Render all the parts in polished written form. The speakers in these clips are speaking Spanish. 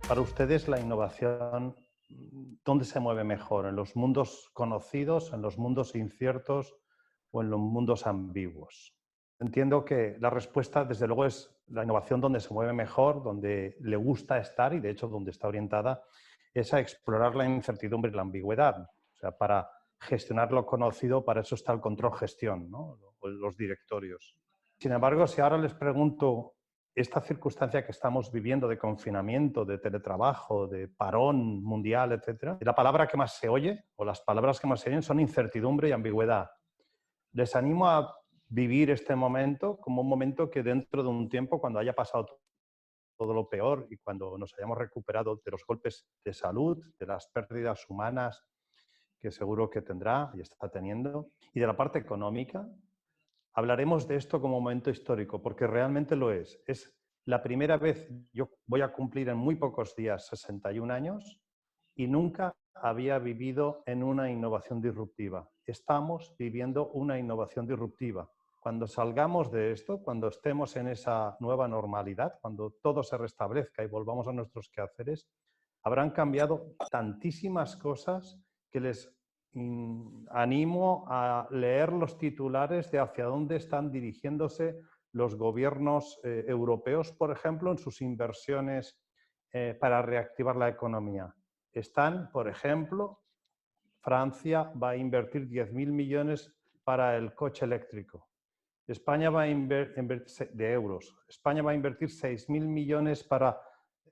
Para ustedes, la innovación, ¿dónde se mueve mejor? ¿En los mundos conocidos, en los mundos inciertos o en los mundos ambiguos? Entiendo que la respuesta, desde luego, es la innovación donde se mueve mejor, donde le gusta estar y, de hecho, donde está orientada, es a explorar la incertidumbre y la ambigüedad. O sea, para gestionar lo conocido, para eso está el control-gestión, ¿no? O los directorios. Sin embargo, si ahora les pregunto, esta circunstancia que estamos viviendo de confinamiento, de teletrabajo, de parón mundial, etcétera, la palabra que más se oye, o las palabras que más se oyen, son incertidumbre y ambigüedad. Les animo a vivir este momento como un momento que dentro de un tiempo, cuando haya pasado todo lo peor y cuando nos hayamos recuperado de los golpes de salud, de las pérdidas humanas que seguro que tendrá y está teniendo, y de la parte económica, hablaremos de esto como momento histórico, porque realmente lo es. Es la primera vez, yo voy a cumplir en muy pocos días 61 años y nunca había vivido en una innovación disruptiva. Estamos viviendo una innovación disruptiva. Cuando salgamos de esto, cuando estemos en esa nueva normalidad, cuando todo se restablezca y volvamos a nuestros quehaceres, habrán cambiado tantísimas cosas que les animo a leer los titulares de hacia dónde están dirigiéndose los gobiernos europeos, por ejemplo, en sus inversiones para reactivar la economía. Están, por ejemplo, Francia va a invertir 10.000 millones para el coche eléctrico. España va a invertir de euros. España va a invertir 6.000 millones para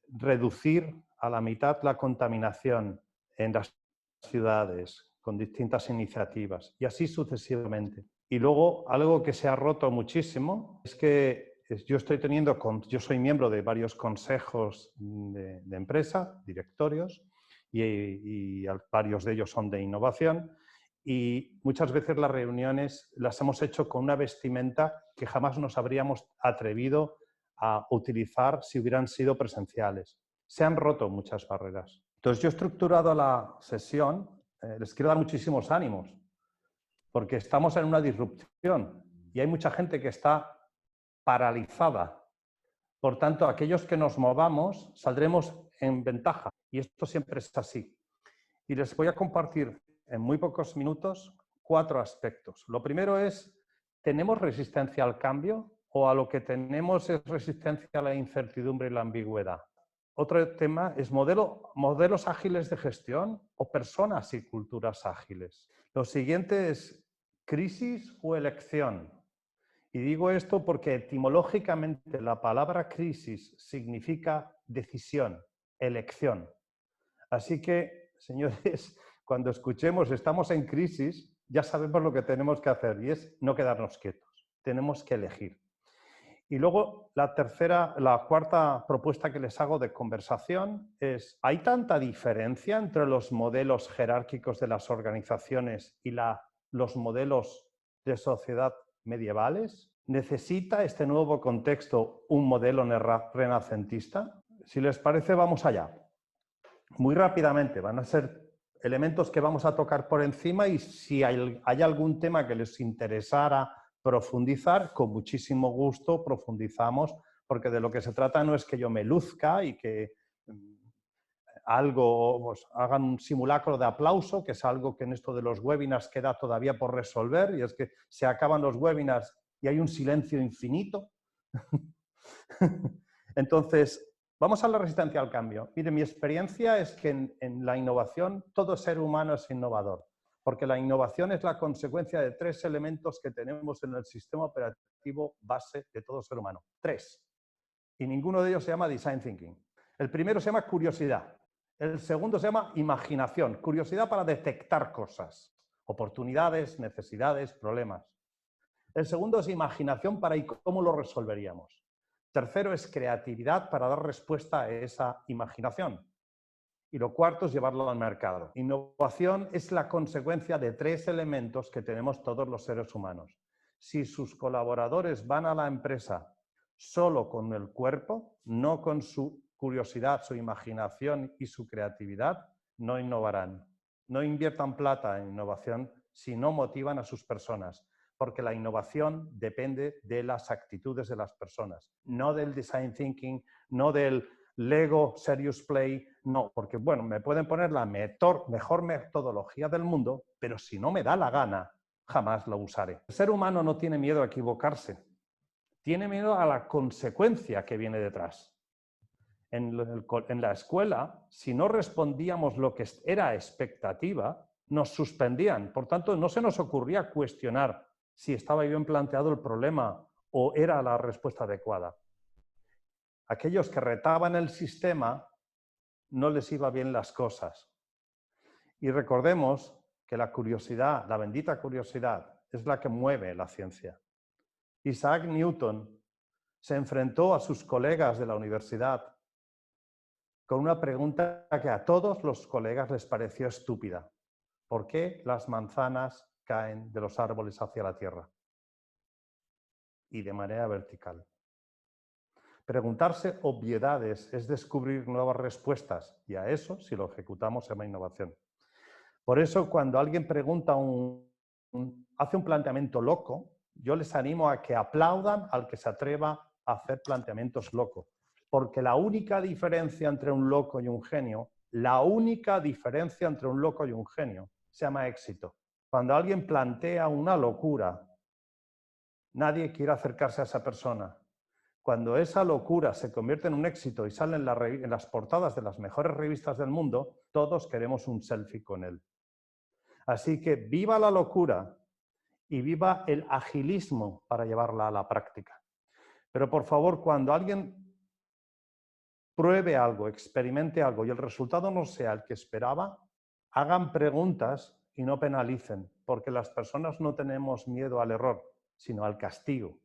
reducir a la mitad la contaminación en las ciudades con distintas iniciativas y así sucesivamente. Y luego algo que se ha roto muchísimo es que yo soy miembro de varios consejos de empresa, directorios, y varios de ellos son de innovación. Y muchas veces las reuniones las hemos hecho con una vestimenta que jamás nos habríamos atrevido a utilizar si hubieran sido presenciales. Se han roto muchas barreras. Entonces, yo he estructurado la sesión, les quiero dar muchísimos ánimos, porque estamos en una disrupción y hay mucha gente que está paralizada. Por tanto, aquellos que nos movamos saldremos en ventaja y esto siempre es así. Y les voy a compartir en muy pocos minutos 4 aspectos. Lo primero es, ¿tenemos resistencia al cambio o a lo que tenemos es resistencia a la incertidumbre y la ambigüedad? Otro tema es modelos ágiles de gestión o personas y culturas ágiles. Lo siguiente es crisis o elección. Y digo esto porque etimológicamente la palabra crisis significa decisión, elección. Así que, señores, cuando escuchemos estamos en crisis, ya sabemos lo que tenemos que hacer y es no quedarnos quietos. Tenemos que elegir. Y luego la cuarta propuesta que les hago de conversación es, ¿hay tanta diferencia entre los modelos jerárquicos de las organizaciones y los modelos de sociedad medievales? ¿Necesita este nuevo contexto un modelo renacentista? Si les parece, vamos allá. Muy rápidamente, van a ser elementos que vamos a tocar por encima y si hay algún tema que les interesara profundizar, con muchísimo gusto profundizamos, porque de lo que se trata no es que yo me luzca y que hagan un simulacro de aplauso, que es algo que en esto de los webinars queda todavía por resolver, y es que se acaban los webinars y hay un silencio infinito. Entonces, vamos a la resistencia al cambio. Mire, mi experiencia es que en la innovación todo ser humano es innovador, porque la innovación es la consecuencia de 3 elementos que tenemos en el sistema operativo base de todo ser humano. 3. Y ninguno de ellos se llama design thinking. El primero se llama curiosidad. El segundo se llama imaginación. Curiosidad para detectar cosas, oportunidades, necesidades, problemas. El segundo es imaginación para ¿y cómo lo resolveríamos? Tercero es creatividad para dar respuesta a esa imaginación. Y lo cuarto es llevarlo al mercado. Innovación es la consecuencia de 3 elementos que tenemos todos los seres humanos. Si sus colaboradores van a la empresa solo con el cuerpo, no con su curiosidad, su imaginación y su creatividad, no innovarán. No inviertan plata en innovación si no motivan a sus personas, porque la innovación depende de las actitudes de las personas, no del design thinking, no del Lego Serious Play, no, porque bueno, me pueden poner la mejor metodología del mundo, pero si no me da la gana, jamás lo usaré. El ser humano no tiene miedo a equivocarse, tiene miedo a la consecuencia que viene detrás. En la escuela, si no respondíamos lo que era expectativa, nos suspendían. Por tanto, no se nos ocurría cuestionar si estaba bien planteado el problema o era la respuesta adecuada. Aquellos que retaban el sistema no les iba bien las cosas. Y recordemos que la curiosidad, la bendita curiosidad, es la que mueve la ciencia. Isaac Newton se enfrentó a sus colegas de la universidad con una pregunta que a todos los colegas les pareció estúpida. ¿Por qué las manzanas caen de los árboles hacia la tierra? Y de manera vertical. Preguntarse obviedades es descubrir nuevas respuestas y a eso, si lo ejecutamos, se llama innovación. Por eso, cuando alguien pregunta hace un planteamiento loco, yo les animo a que aplaudan al que se atreva a hacer planteamientos locos. Porque la única diferencia entre un loco y un genio, se llama éxito. Cuando alguien plantea una locura, nadie quiere acercarse a esa persona. Cuando esa locura se convierte en un éxito y sale en las portadas de las mejores revistas del mundo, todos queremos un selfie con él. Así que viva la locura y viva el agilismo para llevarla a la práctica. Pero por favor, cuando alguien pruebe algo, experimente algo y el resultado no sea el que esperaba, hagan preguntas y no penalicen, porque las personas no tenemos miedo al error, sino al castigo.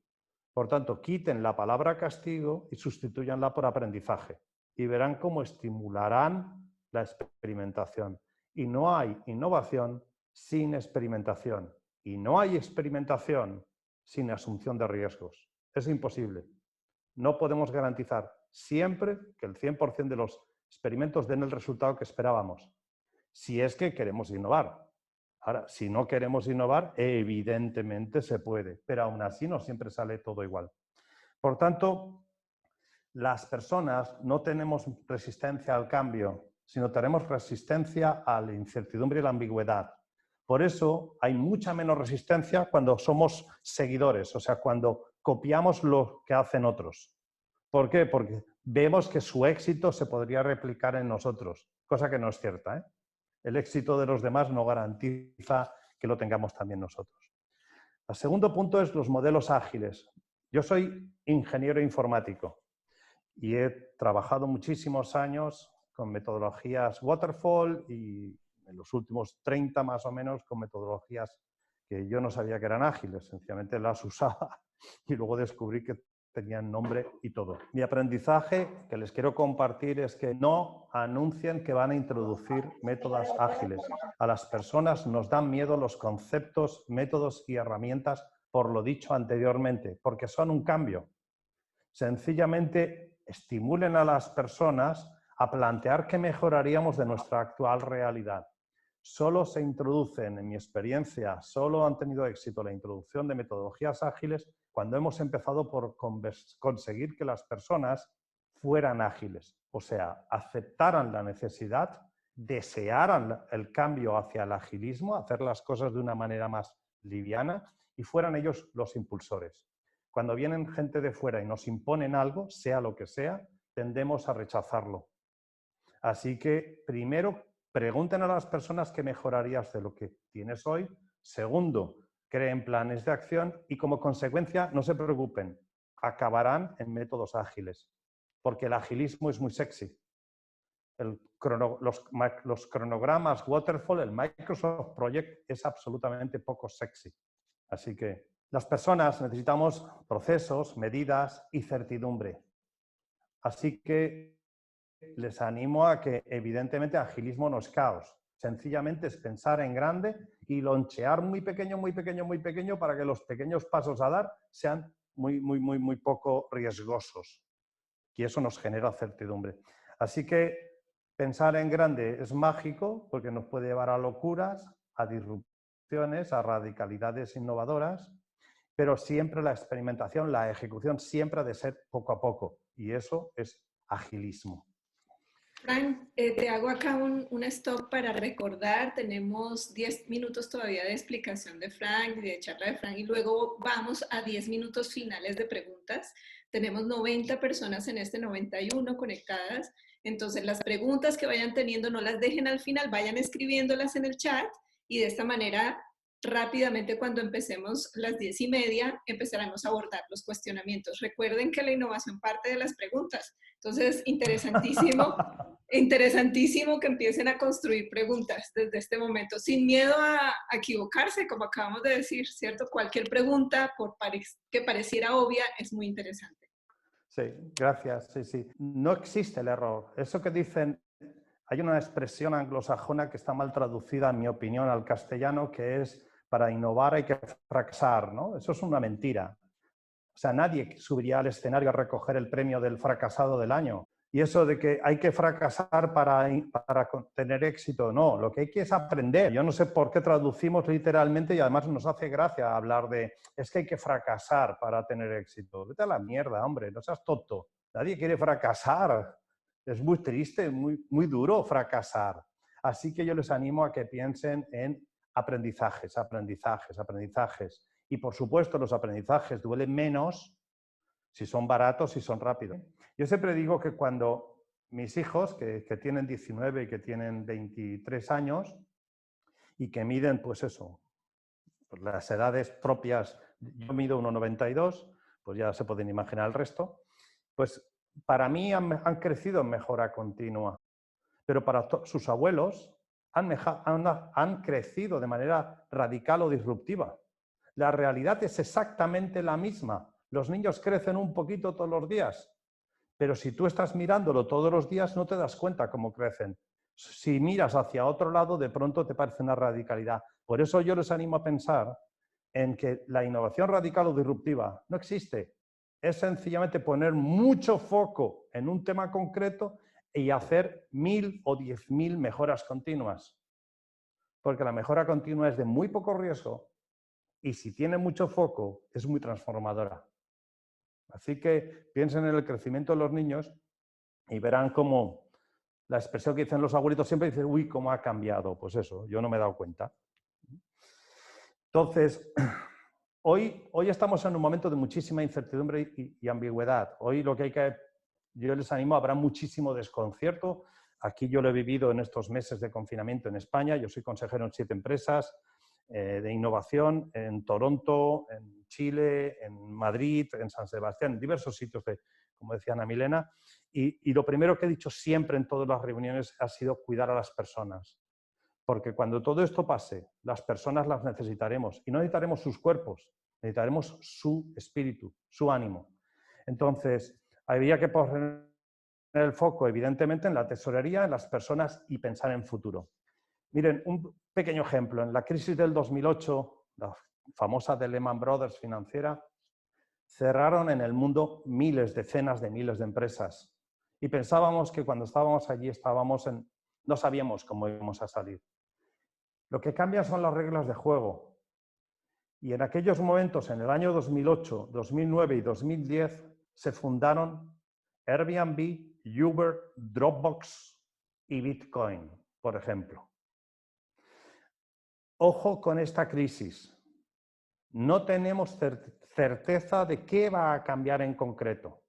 Por tanto, quiten la palabra castigo y sustitúyanla por aprendizaje y verán cómo estimularán la experimentación. Y no hay innovación sin experimentación. Y no hay experimentación sin asunción de riesgos. Es imposible. No podemos garantizar siempre que el 100% de los experimentos den el resultado que esperábamos, si es que queremos innovar. Ahora, si no queremos innovar, evidentemente se puede, pero aún así no siempre sale todo igual. Por tanto, las personas no tenemos resistencia al cambio, sino tenemos resistencia a la incertidumbre y la ambigüedad. Por eso hay mucha menos resistencia cuando somos seguidores, o sea, cuando copiamos lo que hacen otros. ¿Por qué? Porque vemos que su éxito se podría replicar en nosotros, cosa que no es cierta, ¿eh? El éxito de los demás no garantiza que lo tengamos también nosotros. El segundo punto es los modelos ágiles. Yo soy ingeniero informático y he trabajado muchísimos años con metodologías waterfall y en los últimos 30 más o menos con metodologías que yo no sabía que eran ágiles, sencillamente las usaba y luego descubrí que tenían nombre y todo. Mi aprendizaje que les quiero compartir es que no anuncien que van a introducir métodos ágiles. A las personas nos dan miedo los conceptos, métodos y herramientas por lo dicho anteriormente, porque son un cambio. Sencillamente estimulen a las personas a plantear qué mejoraríamos de nuestra actual realidad. Solo se introducen, en mi experiencia, solo han tenido éxito la introducción de metodologías ágiles cuando hemos empezado por conseguir que las personas fueran ágiles, o sea, aceptaran la necesidad, desearan el cambio hacia el agilismo, hacer las cosas de una manera más liviana y fueran ellos los impulsores. Cuando vienen gente de fuera y nos imponen algo, sea lo que sea, tendemos a rechazarlo. Así que, primero, pregunten a las personas qué mejorarías de lo que tienes hoy. Segundo, creen planes de acción y, como consecuencia, no se preocupen, acabarán en métodos ágiles, porque el agilismo es muy sexy. Los cronogramas Waterfall, el Microsoft Project, es absolutamente poco sexy. Así que las personas necesitamos procesos, medidas y certidumbre. Así que les animo a que, evidentemente, agilismo no es caos. Sencillamente es pensar en grande y lonchear muy pequeño para que los pequeños pasos a dar sean muy poco riesgosos. Y eso nos genera certidumbre. Así que pensar en grande es mágico porque nos puede llevar a locuras, a disrupciones, a radicalidades innovadoras, pero siempre la experimentación, la ejecución siempre ha de ser poco a poco. Y eso es agilismo. Frank, te hago acá un stop para recordar, tenemos 10 minutos todavía de explicación de Frank, de charla de Frank, y luego vamos a 10 minutos finales de preguntas. Tenemos 90 personas en este 91 conectadas, entonces las preguntas que vayan teniendo no las dejen al final, vayan escribiéndolas en el chat y de esta manera rápidamente cuando empecemos las 10:30 empezaremos a abordar los cuestionamientos. Recuerden que la innovación parte de las preguntas, entonces interesantísimo. Interesantísimo que empiecen a construir preguntas desde este momento, sin miedo a equivocarse, como acabamos de decir, ¿cierto? Cualquier pregunta, que pareciera obvia, es muy interesante. Sí, gracias. Sí, sí. No existe el error. Eso que dicen, hay una expresión anglosajona que está mal traducida, en mi opinión, al castellano, que es para innovar hay que fracasar, ¿no? Eso es una mentira. O sea, nadie subiría al escenario a recoger el premio del fracasado del año. Y eso de que hay que fracasar para tener éxito, no, lo que hay que es aprender. Yo no sé por qué traducimos literalmente y además nos hace gracia hablar de es que hay que fracasar para tener éxito. Vete a la mierda, hombre, no seas tonto. Nadie quiere fracasar. Es muy triste, muy duro fracasar. Así que yo les animo a que piensen en aprendizajes, aprendizajes, aprendizajes. Y por supuesto los aprendizajes duelen menos si son baratos y son rápidos. Yo siempre digo que cuando mis hijos, que tienen 19 y que tienen 23 años y que miden, pues eso, pues las edades propias, yo mido 1,92, pues ya se pueden imaginar el resto, pues para mí han crecido en mejora continua, pero para sus abuelos han crecido de manera radical o disruptiva. La realidad es exactamente la misma. Los niños crecen un poquito todos los días, pero si tú estás mirándolo todos los días no te das cuenta cómo crecen. Si miras hacia otro lado, de pronto te parece una radicalidad. Por eso yo les animo a pensar en que la innovación radical o disruptiva no existe. Es sencillamente poner mucho foco en un tema concreto y hacer 1000 o 10.000 mejoras continuas. Porque la mejora continua es de muy poco riesgo y si tiene mucho foco es muy transformadora. Así que piensen en el crecimiento de los niños y verán cómo la expresión que dicen los abuelitos siempre dice, uy, cómo ha cambiado. Pues eso, yo no me he dado cuenta. Entonces, hoy estamos en un momento de muchísima incertidumbre y ambigüedad. Hoy lo que hay que, yo les animo, habrá muchísimo desconcierto. Aquí yo lo he vivido en estos meses de confinamiento en España. Yo soy consejero en 7 empresas de innovación en Toronto, en Chile, en Madrid, en San Sebastián, en diversos sitios, como decía Ana Milena. Y lo primero que he dicho siempre en todas las reuniones ha sido cuidar a las personas. Porque cuando todo esto pase, las personas las necesitaremos y no necesitaremos sus cuerpos, necesitaremos su espíritu, su ánimo. Entonces, habría que poner el foco, evidentemente, en la tesorería, en las personas y pensar en futuro. Miren, un pequeño ejemplo. En la crisis del 2008, la famosa de Lehman Brothers financiera, cerraron en el mundo miles, decenas de miles de empresas. Y pensábamos que cuando estábamos allí no sabíamos cómo íbamos a salir. Lo que cambia son las reglas de juego. Y en aquellos momentos, en el año 2008, 2009 y 2010, se fundaron Airbnb, Uber, Dropbox y Bitcoin, por ejemplo. Ojo con esta crisis. No tenemos certeza de qué va a cambiar en concreto,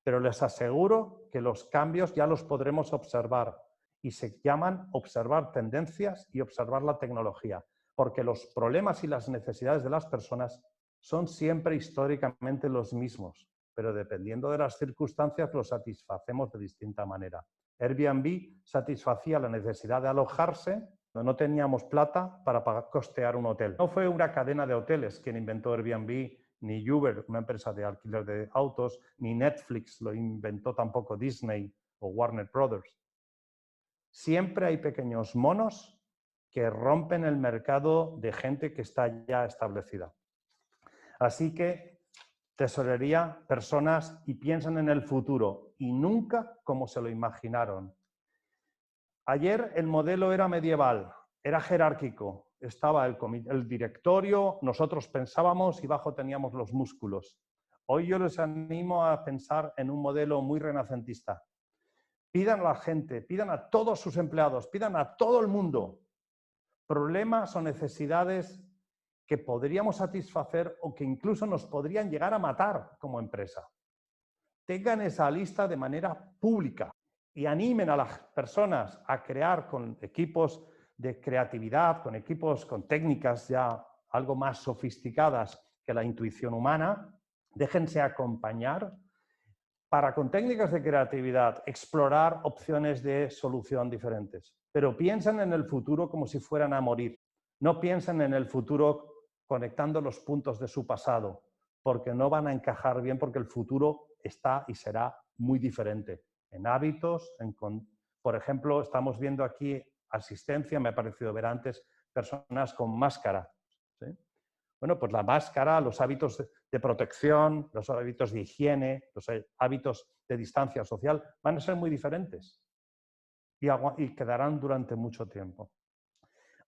pero les aseguro que los cambios ya los podremos observar y se llaman observar tendencias y observar la tecnología, porque los problemas y las necesidades de las personas son siempre históricamente los mismos, pero dependiendo de las circunstancias los satisfacemos de distinta manera. Airbnb satisfacía la necesidad de alojarse, no teníamos plata para costear un hotel. No fue una cadena de hoteles quien inventó Airbnb, ni Uber, una empresa de alquiler de autos, ni Netflix, lo inventó tampoco Disney o Warner Brothers. Siempre hay pequeños monos que rompen el mercado de gente que está ya establecida. Así que tesorería, personas y piensen en el futuro y nunca como se lo imaginaron. Ayer el modelo era medieval, era jerárquico, estaba el directorio, nosotros pensábamos y bajo teníamos los músculos. Hoy yo les animo a pensar en un modelo muy renacentista. pidan a la gente, pidan a todos sus empleados, pidan a todo el mundo problemas o necesidades que podríamos satisfacer o que incluso nos podrían llegar a matar como empresa. Tengan esa lista de manera pública y animen a las personas a crear con equipos de creatividad, con equipos con técnicas ya algo más sofisticadas que la intuición humana. Déjense acompañar para, con técnicas de creatividad, explorar opciones de solución diferentes. Pero piensen en el futuro como si fueran a morir. No piensen en el futuro conectando los puntos de su pasado, porque no van a encajar bien, porque el futuro está y será muy diferente. En hábitos, por ejemplo, estamos viendo aquí asistencia, me ha parecido ver antes, personas con máscara, ¿sí? Bueno, pues la máscara, los hábitos de protección, los hábitos de higiene, los hábitos de distancia social van a ser muy diferentes y quedarán durante mucho tiempo.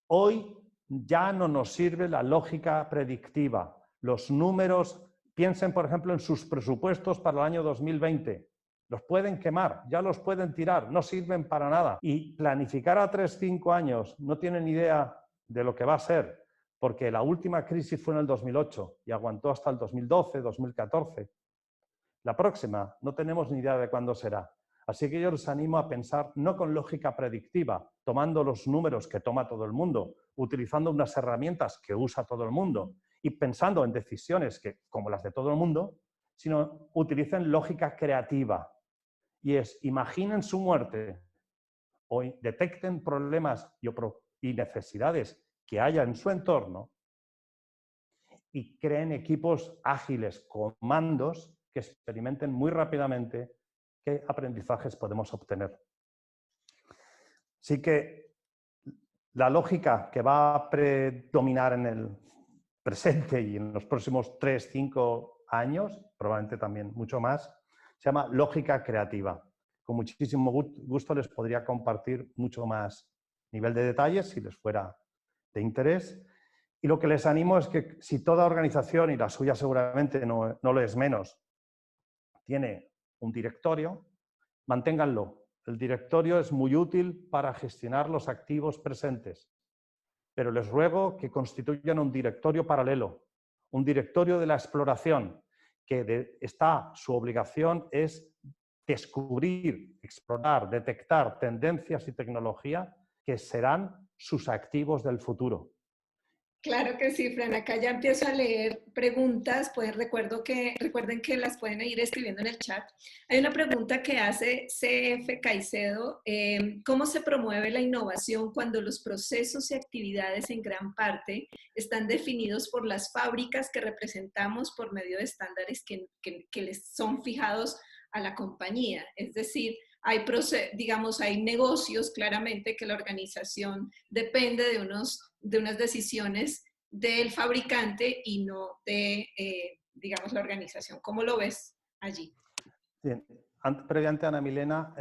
Hoy ya no nos sirve la lógica predictiva. Los números, piensen por ejemplo en sus presupuestos para el año 2020. Los pueden quemar, ya los pueden tirar, no sirven para nada. Y planificar a 3-5 años, no tienen idea de lo que va a ser, porque la última crisis fue en el 2008 y aguantó hasta el 2012, 2014. La próxima no tenemos ni idea de cuándo será. Así que yo les animo a pensar no con lógica predictiva, tomando los números que toma todo el mundo, utilizando unas herramientas que usa todo el mundo y pensando en decisiones que, como las de todo el mundo, sino utilicen lógica creativa. Y es, imaginen su muerte o detecten problemas y necesidades que haya en su entorno y creen equipos ágiles, comandos que experimenten muy rápidamente qué aprendizajes podemos obtener. Así que la lógica que va a predominar en el presente y en los próximos 3-5 años, probablemente también mucho más, se llama lógica creativa. Con muchísimo gusto les podría compartir mucho más nivel de detalles si les fuera de interés. Y lo que les animo es que si toda organización, y la suya seguramente no lo es menos, tiene un directorio, manténganlo. El directorio es muy útil para gestionar los activos presentes, pero les ruego que constituyan un directorio paralelo, un directorio de la exploración, que su obligación es descubrir, explorar, detectar tendencias y tecnología que serán sus activos del futuro. Claro que sí, Fran. Acá ya empiezo a leer preguntas. Pues recuerden que las pueden ir escribiendo en el chat. Hay una pregunta que hace CF Caicedo. ¿Cómo se promueve la innovación cuando los procesos y actividades en gran parte están definidos por las fábricas que representamos por medio de estándares que les son fijados a la compañía? Es decir, hay negocios claramente que la organización depende de unas decisiones del fabricante y no de, la organización. ¿Cómo lo ves allí? Bien. Previamente, Ana Milena,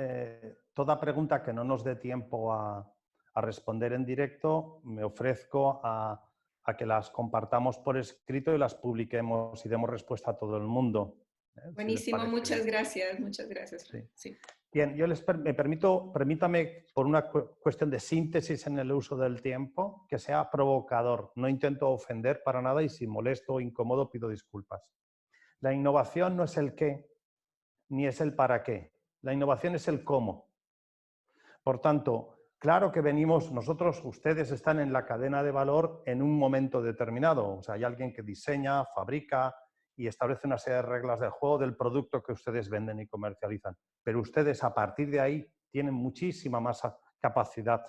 toda pregunta que no nos dé tiempo a responder en directo, me ofrezco a que las compartamos por escrito y las publiquemos y demos respuesta a todo el mundo. Buenísimo, muchas gracias, Sí. Sí. Bien, yo permítame, por una cuestión de síntesis en el uso del tiempo, que sea provocador. No intento ofender para nada y si molesto o incómodo pido disculpas. La innovación no es el qué, ni es el para qué. La innovación es el cómo. Por tanto, claro que ustedes están en la cadena de valor en un momento determinado. O sea, hay alguien que diseña, fabrica y establece una serie de reglas del juego del producto que ustedes venden y comercializan. Pero ustedes a partir de ahí tienen muchísima más capacidad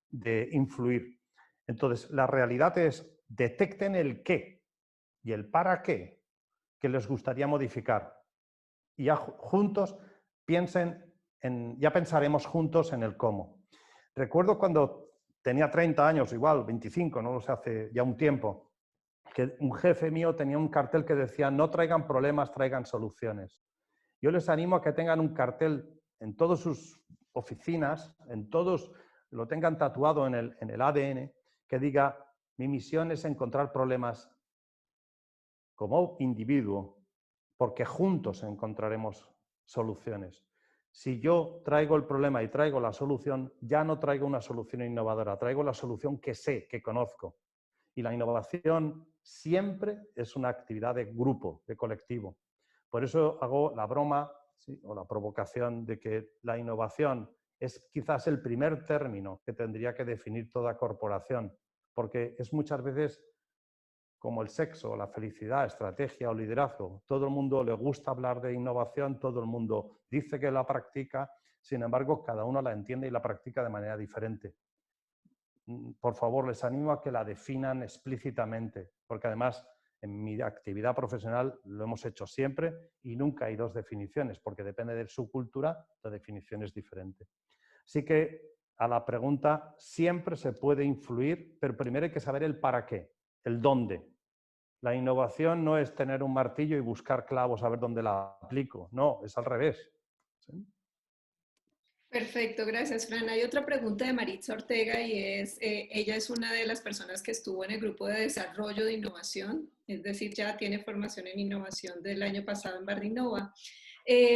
de influir. Entonces, la realidad es, detecten el qué y el para qué que les gustaría modificar. Y ya juntos ya pensaremos juntos en el cómo. Recuerdo cuando tenía 30 años, igual 25, no lo sé, hace ya un tiempo, que un jefe mío tenía un cartel que decía no traigan problemas, traigan soluciones. Yo les animo a que tengan un cartel en todas sus oficinas, lo tengan tatuado en el ADN, que diga mi misión es encontrar problemas como individuo, porque juntos encontraremos soluciones. Si yo traigo el problema y traigo la solución, ya no traigo una solución innovadora, traigo la solución que sé, que conozco. Y la innovación siempre es una actividad de grupo, de colectivo. Por eso hago la broma, ¿sí?, o la provocación de que la innovación es quizás el primer término que tendría que definir toda corporación, porque es muchas veces como el sexo, la felicidad, estrategia o liderazgo. Todo el mundo le gusta hablar de innovación, todo el mundo dice que la practica, sin embargo, cada uno la entiende y la practica de manera diferente. Por favor, les animo a que la definan explícitamente, porque además en mi actividad profesional lo hemos hecho siempre y nunca hay dos definiciones, porque depende de su cultura, la definición es diferente. Así que a la pregunta siempre se puede influir, pero primero hay que saber el para qué, el dónde. La innovación no es tener un martillo y buscar clavos a ver dónde la aplico. No, es al revés. ¿Sí? Perfecto, gracias, Fran. Hay otra pregunta de Maritza Ortega y es, ella es una de las personas que estuvo en el grupo de desarrollo de innovación, es decir, ya tiene formación en innovación del año pasado en Bardinova.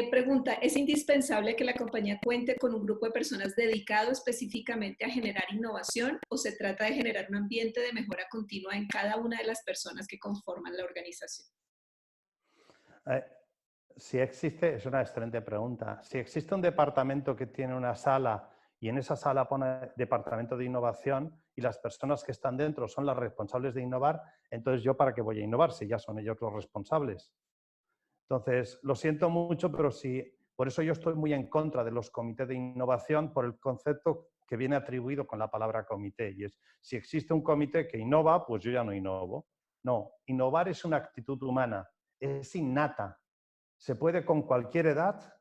Pregunta, ¿es indispensable que la compañía cuente con un grupo de personas dedicado específicamente a generar innovación o se trata de generar un ambiente de mejora continua en cada una de las personas que conforman la organización? Si existe, es una excelente pregunta. Si existe un departamento que tiene una sala y en esa sala pone departamento de innovación y las personas que están dentro son las responsables de innovar, entonces yo para qué voy a innovar si ya son ellos los responsables. Entonces, lo siento mucho, pero sí, por eso yo estoy muy en contra de los comités de innovación por el concepto que viene atribuido con la palabra comité. Y es, si existe un comité que innova, pues yo ya no innovo. No, innovar es una actitud humana, es innata. Se puede con cualquier edad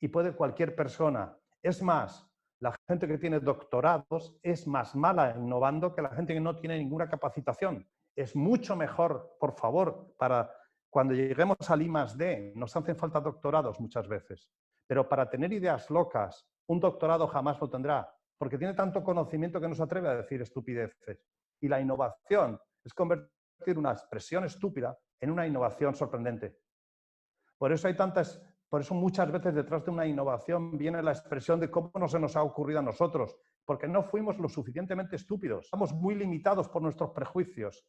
y puede cualquier persona. Es más, la gente que tiene doctorados es más mala innovando que la gente que no tiene ninguna capacitación. Es mucho mejor, por favor, para cuando lleguemos al I+D, nos hacen falta doctorados muchas veces, pero para tener ideas locas, un doctorado jamás lo tendrá, porque tiene tanto conocimiento que no se atreve a decir estupideces. Y la innovación es convertir una expresión estúpida en una innovación sorprendente. Por eso muchas veces detrás de una innovación viene la expresión de cómo no se nos ha ocurrido a nosotros, porque no fuimos lo suficientemente estúpidos, estamos muy limitados por nuestros prejuicios.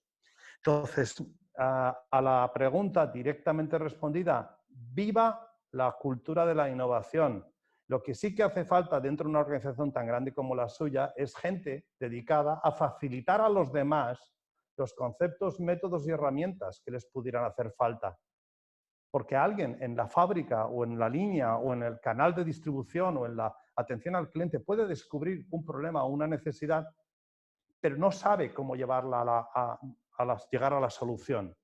Entonces, a la pregunta directamente respondida, viva la cultura de la innovación. Lo que sí que hace falta dentro de una organización tan grande como la suya es gente dedicada a facilitar a los demás los conceptos, métodos y herramientas que les pudieran hacer falta. Porque alguien en la fábrica o en la línea o en el canal de distribución o en la atención al cliente puede descubrir un problema o una necesidad, pero no sabe cómo llevarla llegar a la solución.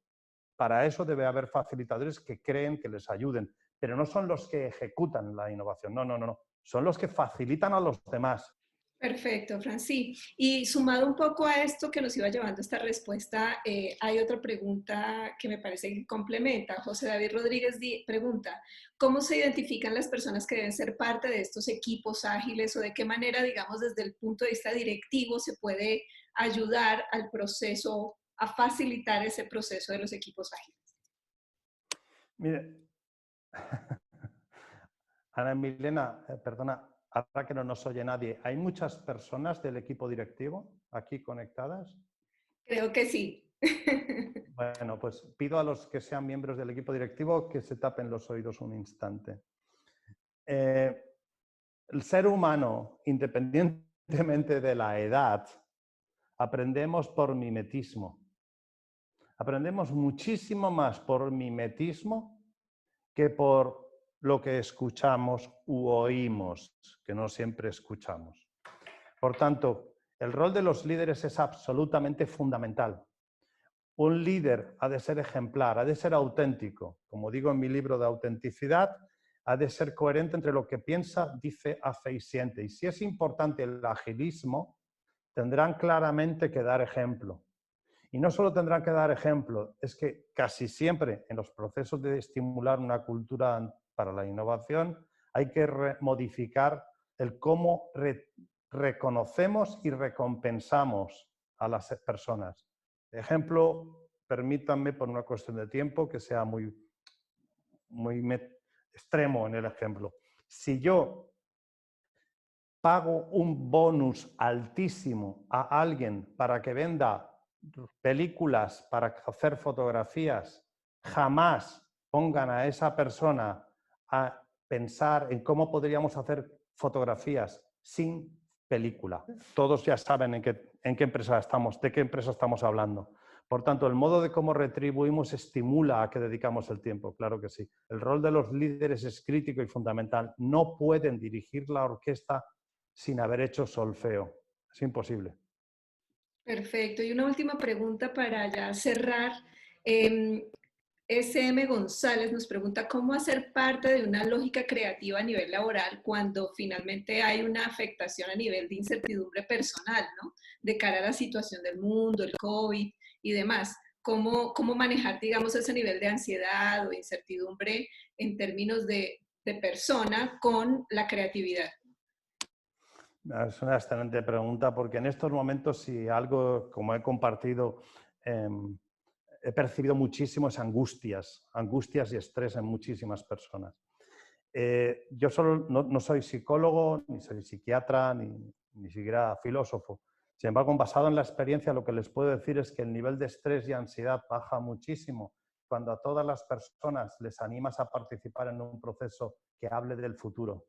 Para eso debe haber facilitadores que creen que les ayuden, pero no son los que ejecutan la innovación. No, no, no, no. Son los que facilitan a los demás. Perfecto, Fran. Sí, y sumado un poco a esto que nos iba llevando esta respuesta, hay otra pregunta que me parece que complementa. José David Rodríguez pregunta, ¿cómo se identifican las personas que deben ser parte de estos equipos ágiles o de qué manera, digamos, desde el punto de vista directivo se puede ayudar al proceso, a facilitar ese proceso de los equipos ágiles? Mire, Ana Milena, perdona, ahora que no nos oye nadie, ¿hay muchas personas del equipo directivo aquí conectadas? Creo que sí. Bueno, pues pido a los que sean miembros del equipo directivo que se tapen los oídos un instante. El ser humano, independientemente de la edad, aprendemos por mimetismo. Aprendemos muchísimo más por mimetismo que por lo que escuchamos u oímos, que no siempre escuchamos. Por tanto, el rol de los líderes es absolutamente fundamental. Un líder ha de ser ejemplar, ha de ser auténtico. Como digo en mi libro de autenticidad, ha de ser coherente entre lo que piensa, dice, hace y siente. Y si es importante el agilismo, tendrán claramente que dar ejemplo. Y no solo tendrán que dar ejemplo, es que casi siempre en los procesos de estimular una cultura para la innovación hay que modificar el cómo reconocemos y recompensamos a las personas. Ejemplo, permítanme por una cuestión de tiempo que sea muy extremo en el ejemplo. Si yo pago un bonus altísimo a alguien para que venda películas, para hacer fotografías, jamás pongan a esa persona a pensar en cómo podríamos hacer fotografías sin película. Todos ya saben de qué empresa estamos hablando. Por tanto, el modo de cómo retribuimos estimula a que dedicamos el tiempo, claro que sí. El rol de los líderes es crítico y fundamental. No pueden dirigir la orquesta sin haber hecho solfeo. Es imposible. Perfecto. Y una última pregunta para ya cerrar. SM González nos pregunta cómo hacer parte de una lógica creativa a nivel laboral cuando finalmente hay una afectación a nivel de incertidumbre personal, ¿no? De cara a la situación del mundo, el COVID y demás. ¿Cómo manejar, digamos, ese nivel de ansiedad o incertidumbre en términos de persona con la creatividad? Es una excelente pregunta porque en estos momentos, si algo, como he compartido, he percibido muchísimas angustias y estrés en muchísimas personas. Yo no soy psicólogo, ni soy psiquiatra, ni siquiera filósofo. Sin embargo, basado en la experiencia, lo que les puedo decir es que el nivel de estrés y ansiedad baja muchísimo cuando a todas las personas les animas a participar en un proceso que hable del futuro.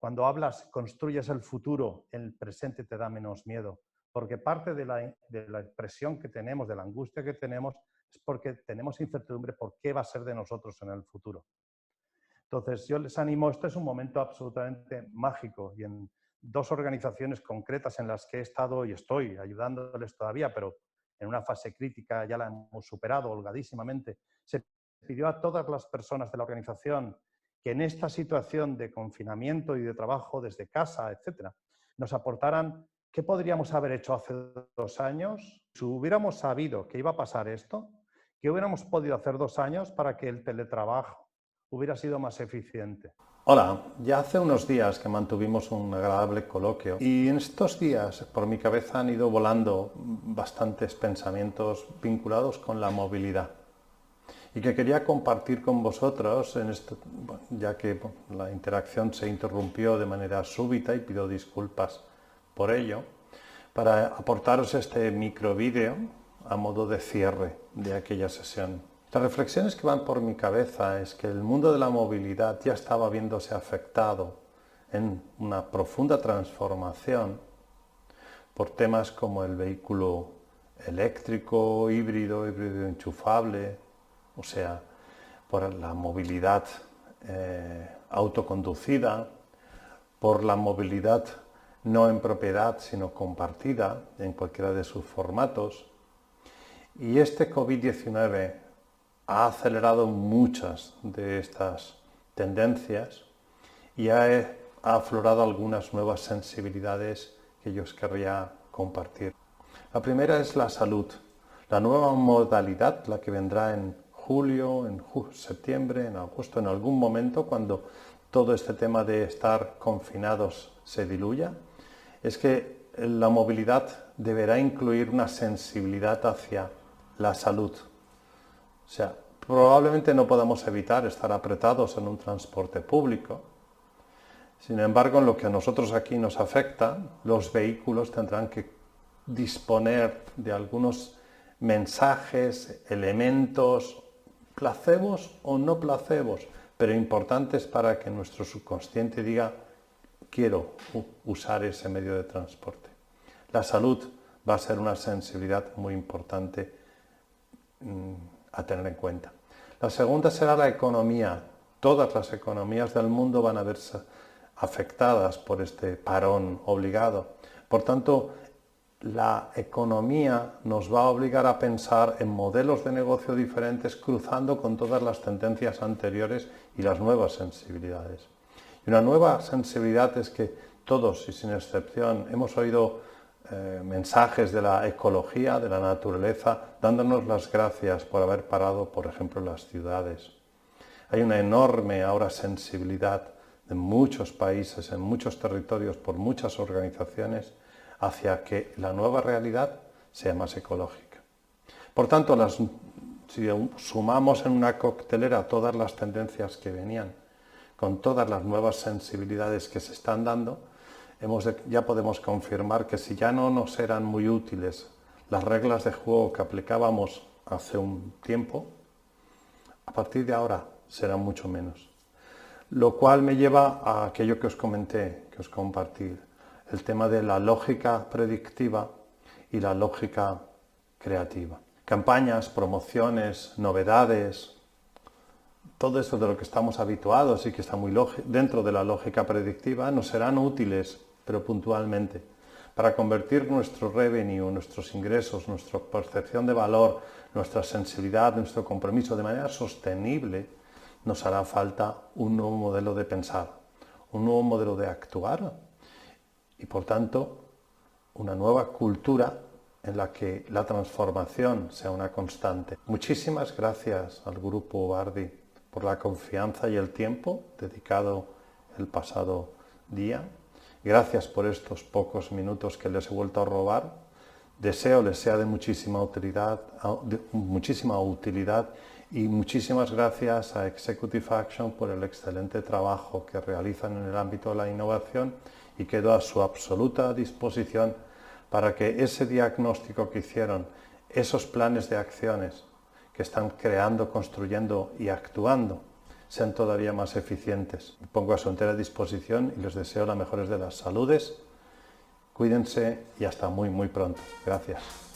Cuando hablas, construyes el futuro, el presente te da menos miedo, porque parte de la presión que tenemos, de la angustia que tenemos, es porque tenemos incertidumbre por qué va a ser de nosotros en el futuro. Entonces, yo les animo, este es un momento absolutamente mágico y en dos organizaciones concretas en las que he estado y estoy ayudándoles todavía, pero en una fase crítica ya la hemos superado holgadísimamente, se pidió a todas las personas de la organización que en esta situación de confinamiento y de trabajo desde casa, etcétera, nos aportaran qué podríamos haber hecho hace 2 años si hubiéramos sabido que iba a pasar esto, qué hubiéramos podido hacer 2 años para que el teletrabajo hubiera sido más eficiente. Hola, ya hace unos días que mantuvimos un agradable coloquio y en estos días por mi cabeza han ido volando bastantes pensamientos vinculados con la movilidad y que quería compartir con vosotros, ya que la interacción se interrumpió de manera súbita y pido disculpas por ello, para aportaros este microvídeo a modo de cierre de aquella sesión. Las reflexiones que van por mi cabeza es que el mundo de la movilidad ya estaba viéndose afectado en una profunda transformación por temas como el vehículo eléctrico, híbrido enchufable, o sea, por la movilidad autoconducida, por la movilidad no en propiedad, sino compartida en cualquiera de sus formatos. Y este COVID-19 ha acelerado muchas de estas tendencias y ha aflorado algunas nuevas sensibilidades que yo os querría compartir. La primera es la salud, la nueva modalidad, la que vendrá en julio, en septiembre, en agosto, en algún momento, cuando todo este tema de estar confinados se diluya, es que la movilidad deberá incluir una sensibilidad hacia la salud. O sea, probablemente no podamos evitar estar apretados en un transporte público. Sin embargo, en lo que a nosotros aquí nos afecta, los vehículos tendrán que disponer de algunos mensajes, elementos, placebos o no placebos, pero importantes para que nuestro subconsciente diga quiero usar ese medio de transporte. La salud va a ser una sensibilidad muy importante a tener en cuenta. La segunda será la economía. Todas las economías del mundo van a verse afectadas por este parón obligado. Por tanto, la economía nos va a obligar a pensar en modelos de negocio diferentes, cruzando con todas las tendencias anteriores y las nuevas sensibilidades. Y una nueva sensibilidad es que todos, y sin excepción, hemos oído mensajes de la ecología, de la naturaleza, dándonos las gracias por haber parado, por ejemplo, las ciudades. Hay una enorme ahora sensibilidad de muchos países, en muchos territorios, por muchas organizaciones, hacia que la nueva realidad sea más ecológica. Por tanto, si sumamos en una coctelera todas las tendencias que venían, con todas las nuevas sensibilidades que se están dando, ya podemos confirmar que si ya no nos eran muy útiles las reglas de juego que aplicábamos hace un tiempo, a partir de ahora serán mucho menos. Lo cual me lleva a aquello que os comenté, que os compartí, el tema de la lógica predictiva y la lógica creativa. Campañas, promociones, novedades, todo eso de lo que estamos habituados y que está muy dentro de la lógica predictiva nos serán útiles, pero puntualmente. Para convertir nuestro revenue, nuestros ingresos, nuestra percepción de valor, nuestra sensibilidad, nuestro compromiso de manera sostenible, nos hará falta un nuevo modelo de pensar, un nuevo modelo de actuar y, por tanto, una nueva cultura en la que la transformación sea una constante. Muchísimas gracias al Grupo Bardi por la confianza y el tiempo dedicado el pasado día. Gracias por estos pocos minutos que les he vuelto a robar. Deseo les sea de muchísima utilidad y muchísimas gracias a Executive Action por el excelente trabajo que realizan en el ámbito de la innovación y quedo a su absoluta disposición para que ese diagnóstico que hicieron, esos planes de acciones que están creando, construyendo y actuando, sean todavía más eficientes. Me pongo a su entera disposición y les deseo las mejores de las saludes. Cuídense y hasta muy, muy pronto. Gracias.